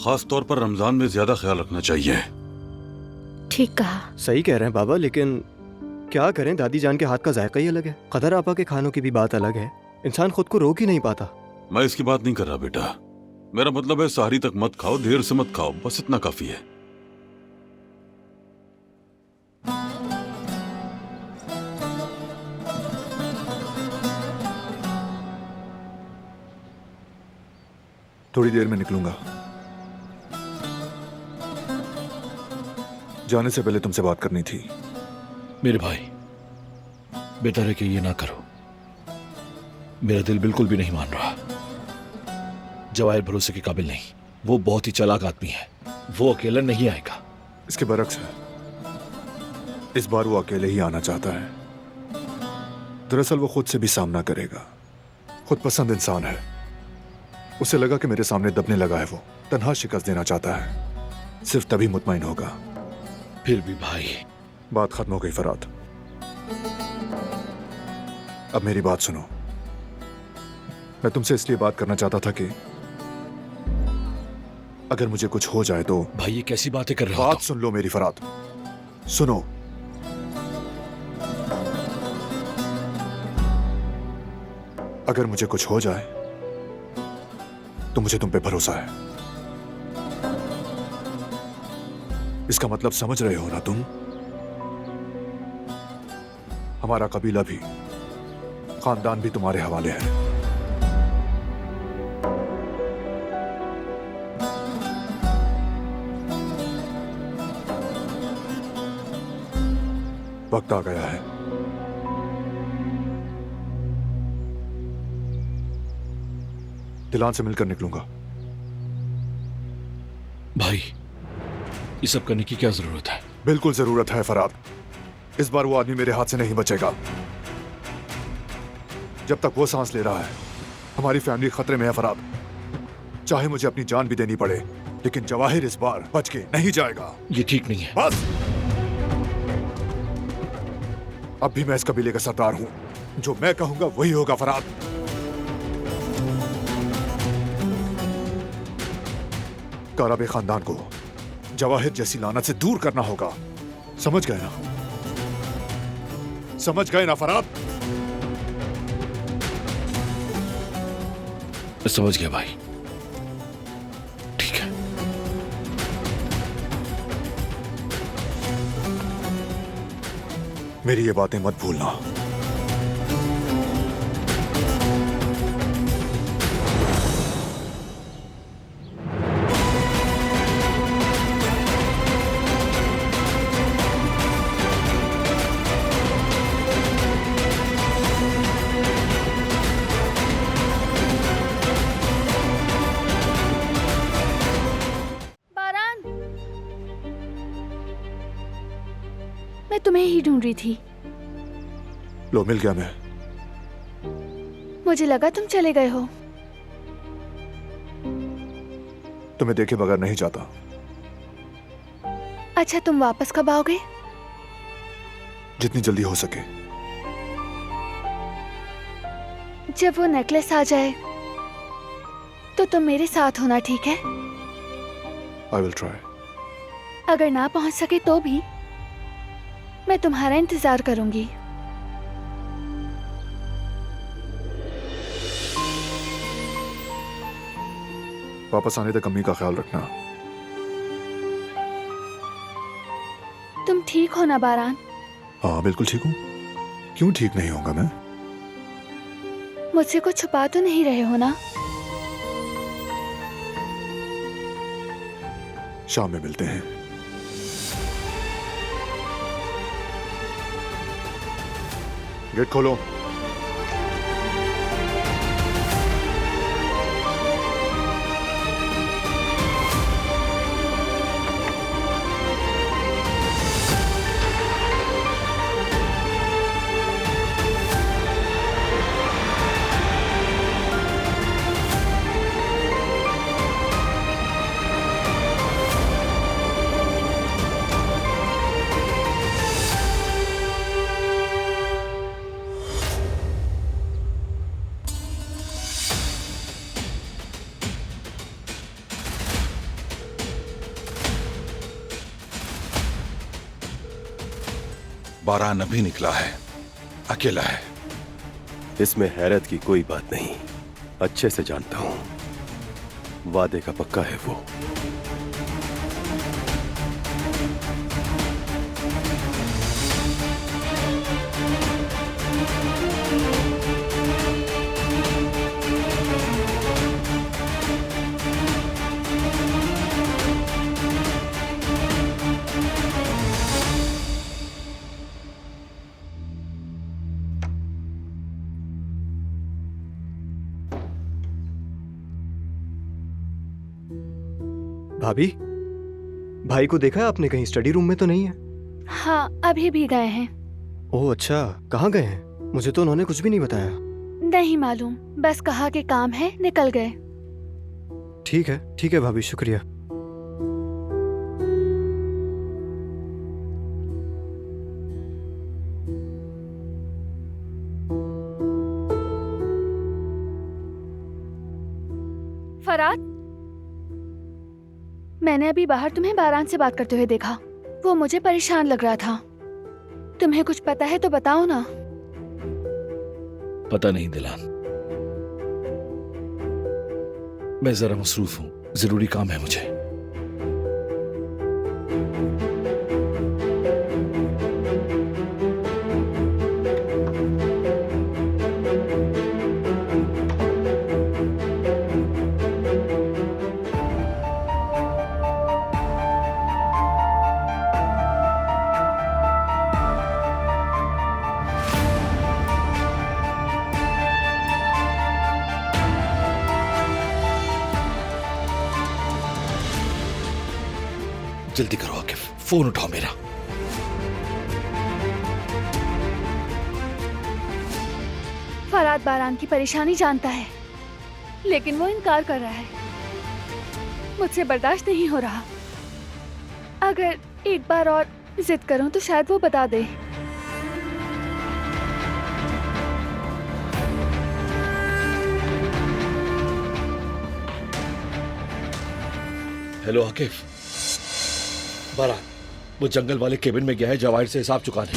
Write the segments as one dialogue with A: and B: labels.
A: खास तौर पर रमजान में ज्यादा ख्याल रखना चाहिए।
B: ठीक कहा।
C: सही कह रहे हैं बाबा, लेकिन क्या करें, दादी जान के हाथ का जायका ही अलग है। कदर आपा के खानों की भी बात अलग है। इंसान खुद को रोक ही नहीं पाता।
A: मैं इसकी बात नहीं कर रहा बेटा, मेरा मतलब है सहरी तक मत खाओ, देर से मत खाओ, बस इतना काफी है।
D: थोड़ी देर में निकलूंगा। जाने से पहले तुमसे बात करनी थी।
E: मेरे भाई, बेटर है कि ये ना करो। मेरा दिल बिल्कुल भी नहीं मान रहा। जवाहिर भरोसे के काबिल नहीं, वो बहुत ही चालाक आदमी है, वो अकेला नहीं आएगा।
D: इसके बरक्स है, इस बार वो अकेले ही आना चाहता है। दरअसल वो खुद से भी सामना करेगा। खुद पसंद इंसान है। उसे लगा कि मेरे सामने दबने लगा है, वो तन्हा शिकस्त देना चाहता है। सिर्फ तभी मुतमईन होगा।
E: फिर भी भाई।
D: बात खत्म हो गई फराद, अब मेरी बात सुनो। मैं तुमसे इसलिए बात करना चाहता था कि अगर मुझे कुछ हो जाए तो।
E: भाई ये कैसी बातें कर रहे हो?
D: बात सुन लो मेरी फराद, सुनो। अगर मुझे कुछ हो जाए तो मुझे तुम पे भरोसा है। इसका मतलब समझ रहे हो ना तुम? हमारा कबीला भी, खानदान भी तुम्हारे हवाले है। वक्त आ गया है। दिलान से मिलकर निकलूंगा।
E: भाई ये सब करने की क्या जरूरत है?
D: बिल्कुल जरूरत है फराद। इस बार वो आदमी मेरे हाथ से नहीं बचेगा। जब तक वो सांस ले रहा है हमारी फैमिली खतरे में है फराद। चाहे मुझे अपनी जान भी देनी पड़े, लेकिन जवाहिर इस बार बच के नहीं जाएगा।
E: ये ठीक नहीं है।
D: बस, अब भी मैं इस कबीले का सरदार हूं। जो मैं कहूंगा वही होगा फराद। काराबे खानदान को जवाहिर जैसी लानत से दूर करना होगा। समझ गए ना? समझ गए ना फराद?
E: समझ गया भाई, ठीक है।
D: मेरी ये बातें मत भूलना।
B: मैं तुम्हें ही ढूंढ रही थी।
D: लो मिल गया मैं।
B: मुझे लगा तुम चले गए हो।
D: तुम्हें देखे बगैर नहीं जाता।
B: अच्छा, तुम वापस कब आओगे?
D: जितनी जल्दी हो सके।
B: जब वो नेकलेस आ जाए तो तुम मेरे साथ होना, ठीक है?
D: I will try.
B: अगर ना पहुंच सके तो भी मैं तुम्हारा इंतजार करूंगी।
D: वापस आने तक अम्मी का ख्याल रखना।
B: तुम ठीक हो ना बारान?
D: हाँ बिल्कुल ठीक हूँ। क्यों ठीक नहीं होगा मैं?
B: मुझसे कुछ छुपा तो नहीं रहे हो ना?
D: शाम में मिलते हैं। गेट खोलो।
A: बारान अभी निकला है, अकेला है।
F: इसमें हैरत की कोई बात नहीं, अच्छे से जानता हूं। वादे का पक्का है वो।
C: भाभी, भाई को देखा है आपने? कहीं स्टडी रूम में तो नहीं है?
B: हाँ, अभी भी गए हैं।
C: ओह अच्छा, कहाँ गए हैं? मुझे तो उन्होंने कुछ भी नहीं बताया।
B: नहीं मालूम, बस कहा कि काम है, निकल गए।
C: ठीक है भाभी, शुक्रिया।
B: फराद, मैंने अभी बाहर तुम्हें बारान से बात करते हुए देखा। वो मुझे परेशान लग रहा था। तुम्हें कुछ पता है तो बताओ ना।
E: पता नहीं दिलान, मैं जरा मसरूफ हूं, जरूरी काम है मुझे। जल्दी करो आकिफ, फोन उठाओ मेरा।
B: फराद बारान की परेशानी जानता है, लेकिन वो इनकार कर रहा है। मुझसे बर्दाश्त नहीं हो रहा। अगर एक बार और जिद करूं तो शायद वो बता दे।
E: हेलो आकिफ, बारान वो जंगल वाले केबिन में गया है जवाहिर से हिसाब चुकाने।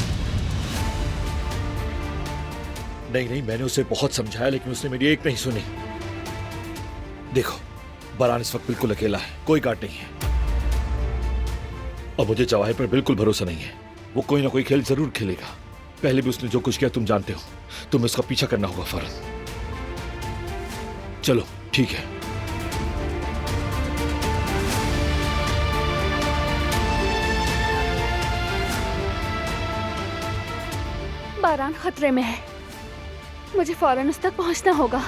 E: नहीं, मैंने उसे बहुत समझाया लेकिन उसने मेरी एक नहीं सुनी। देखो, बारान इस वक्त बिल्कुल अकेला है, कोई गार्ड नहीं है। और मुझे जवाहिर पर बिल्कुल भरोसा नहीं है। वो कोई ना कोई खेल जरूर खेलेगा। पहले भी उसने जो कुछ किया तुम जानते हो। तुम्हें उसका पीछा करना होगा फरज। चलो ठीक है।
B: बारान खतरे में है, मुझे फौरन उस तक पहुंचना होगा।